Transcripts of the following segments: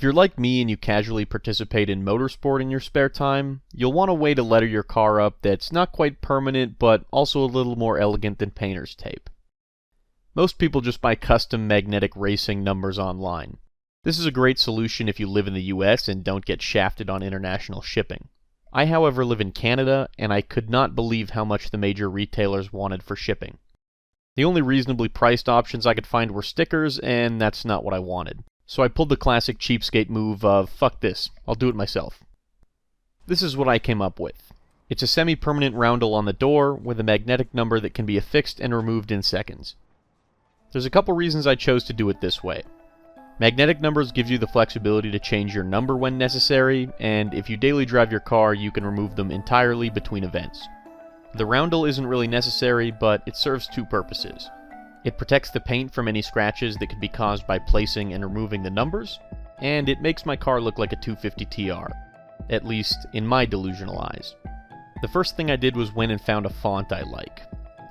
If you're like me and you casually participate in motorsport in your spare time, you'll want a way to letter your car up that's not quite permanent but also a little more elegant than painter's tape. Most people just buy custom magnetic racing numbers online. This is a great solution if you live in the US and don't get shafted on international shipping. I, however, live in Canada, and I could not believe how much the major retailers wanted for shipping. The only reasonably priced options I could find were stickers, and that's not what I wanted. So I pulled the classic cheapskate move of, fuck this, I'll do it myself. This is what I came up with. It's a semi-permanent roundel on the door with a magnetic number that can be affixed and removed in seconds. There's a couple reasons I chose to do it this way. Magnetic numbers give you the flexibility to change your number when necessary, and if you daily drive your car, you can remove them entirely between events. The roundel isn't really necessary, but it serves two purposes. It protects the paint from any scratches that could be caused by placing and removing the numbers, and it makes my car look like a 250 TR, at least in my delusional eyes. The first thing I did was went and found a font I like.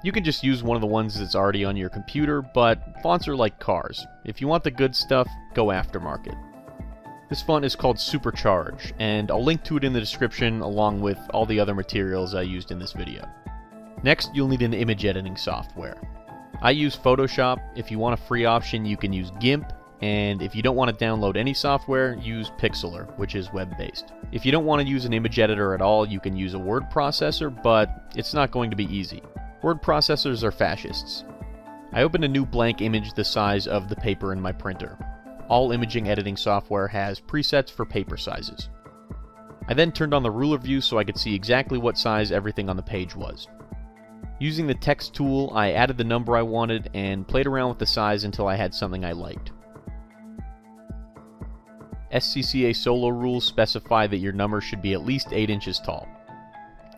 You can just use one of the ones that's already on your computer, but fonts are like cars. If you want the good stuff, go aftermarket. This font is called Supercharge, and I'll link to it in the description along with all the other materials I used in this video. Next, you'll need an image editing software. I use Photoshop. If you want a free option, you can use GIMP, and if you don't want to download any software, use Pixlr, which is web-based. If you don't want to use an image editor at all, you can use a word processor, but it's not going to be easy. Word processors are fascists. I opened a new blank image the size of the paper in my printer. All imaging editing software has presets for paper sizes. I then turned on the ruler view so I could see exactly what size everything on the page was. Using the text tool, I added the number I wanted and played around with the size until I had something I liked. SCCA solo rules specify that your number should be at least 8 inches tall.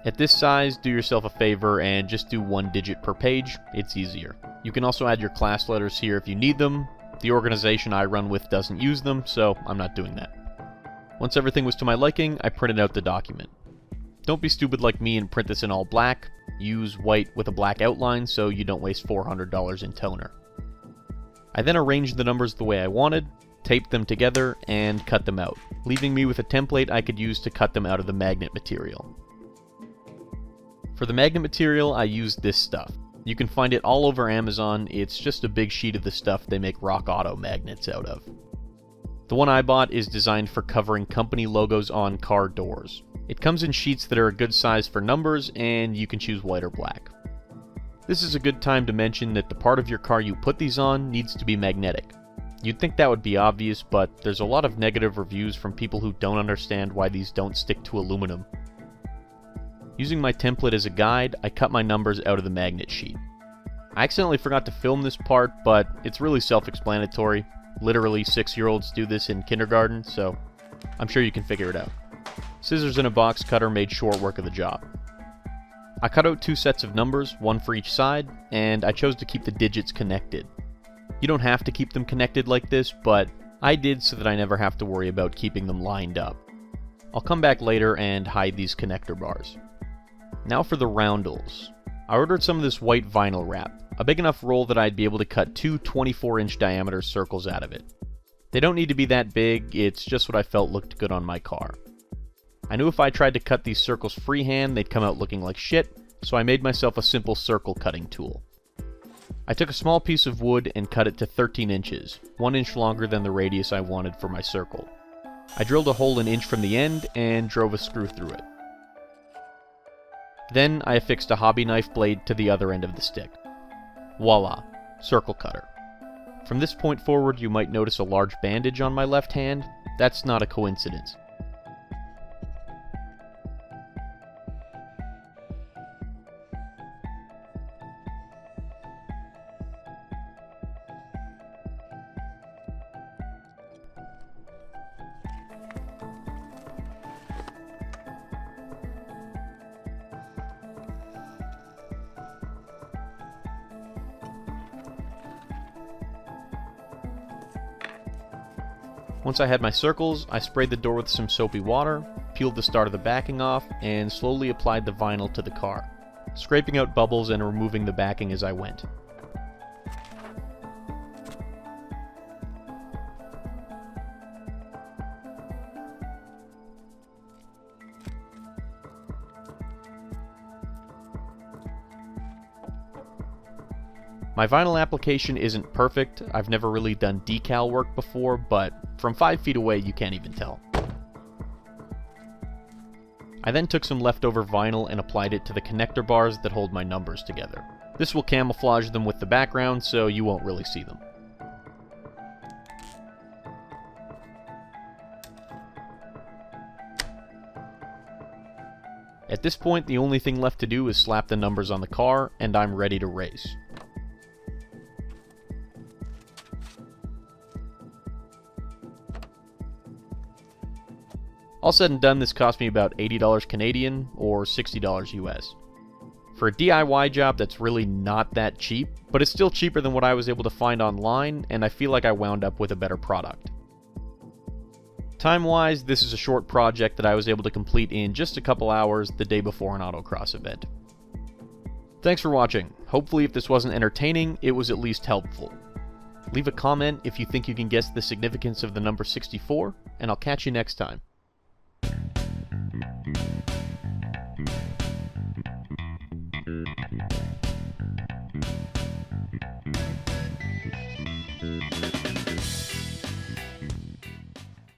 At this size, do yourself a favor and just do 1 digit per page, it's easier. You can also add your class letters here if you need them. The organization I run with doesn't use them, so I'm not doing that. Once everything was to my liking, I printed out the document. Don't be stupid like me and print this in all black. Use white with a black outline so you don't waste $400 in toner. I then arranged the numbers the way I wanted, taped them together, and cut them out, leaving me with a template I could use to cut them out of the magnet material. For the magnet material, I used this stuff. You can find it all over Amazon. It's just a big sheet of the stuff they make Rock Auto magnets out of. The one I bought is designed for covering company logos on car doors. It comes in sheets that are a good size for numbers, and you can choose white or black. This is a good time to mention that the part of your car you put these on needs to be magnetic. You'd think that would be obvious, but there's a lot of negative reviews from people who don't understand why these don't stick to aluminum. Using my template as a guide, I cut my numbers out of the magnet sheet. I accidentally forgot to film this part, but it's really self-explanatory. Literally 6-year-olds do this in kindergarten, so I'm sure you can figure it out. Scissors and a box cutter made short work of the job. I cut out 2 sets of numbers, one for each side, and I chose to keep the digits connected. You don't have to keep them connected like this, but I did so that I never have to worry about keeping them lined up. I'll come back later and hide these connector bars. Now for the roundels. I ordered some of this white vinyl wrap, a big enough roll that I'd be able to cut 2 24-inch diameter circles out of it. They don't need to be that big, it's just what I felt looked good on my car. I knew if I tried to cut these circles freehand, they'd come out looking like shit, so I made myself a simple circle cutting tool. I took a small piece of wood and cut it to 13 inches, 1 inch longer than the radius I wanted for my circle. I drilled a hole 1 inch from the end and drove a screw through it. Then I affixed a hobby knife blade to the other end of the stick. Voila, circle cutter. From this point forward, you might notice a large bandage on my left hand. That's not a coincidence. Once I had my circles, I sprayed the door with some soapy water, peeled the start of the backing off, and slowly applied the vinyl to the car, scraping out bubbles and removing the backing as I went. My vinyl application isn't perfect. I've never really done decal work before, but from 5 feet away you can't even tell. I then took some leftover vinyl and applied it to the connector bars that hold my numbers together. This will camouflage them with the background so you won't really see them. At this point, the only thing left to do is slap the numbers on the car, and I'm ready to race. All said and done, this cost me about $80 Canadian or $60 US. For a DIY job, that's really not that cheap, but it's still cheaper than what I was able to find online, and I feel like I wound up with a better product. Time-wise, this is a short project that I was able to complete in just a couple hours the day before an autocross event. Thanks for watching. Hopefully if this wasn't entertaining, it was at least helpful. Leave a comment if you think you can guess the significance of the number 64, and I'll catch you next time.